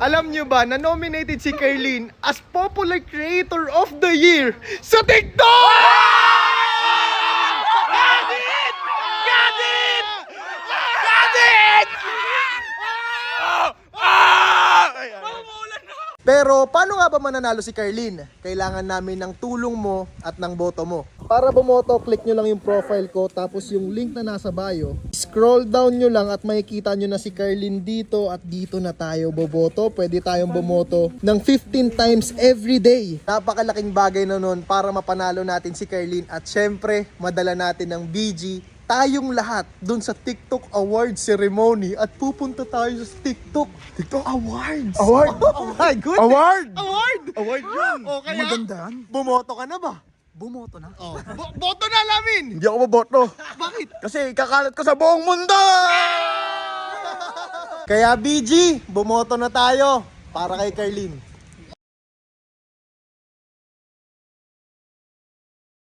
Alam nyo ba na nominated si Carlene as Popular Creator of the Year sa TikTok? Pero paano nga ba mananalo si Carlene? Kailangan namin ng tulong mo at ng boto mo. Para bumoto, click nyo lang yung profile ko tapos yung link na nasa bio. Scroll down nyo lang at makikita nyo na si Carlene dito at dito na tayo boboto. Pwede tayong bumoto ng 15 times every day. Napakalaking bagay na nun para mapanalo natin si Carlene at syempre madala natin ng BG tayong lahat dun sa TikTok Awards ceremony at pupunta tayo sa TikTok Awards. Award? Oh my goodness! Award! Award! Award yun! O kaya, Maganda yan. bumoto ka na ba? Bumoto na. Oh. Boto na namin! Hindi ako maboto. Bakit? Kasi kakalat ko sa buong mundo! Kaya BG, bumoto na tayo para kay Carlene.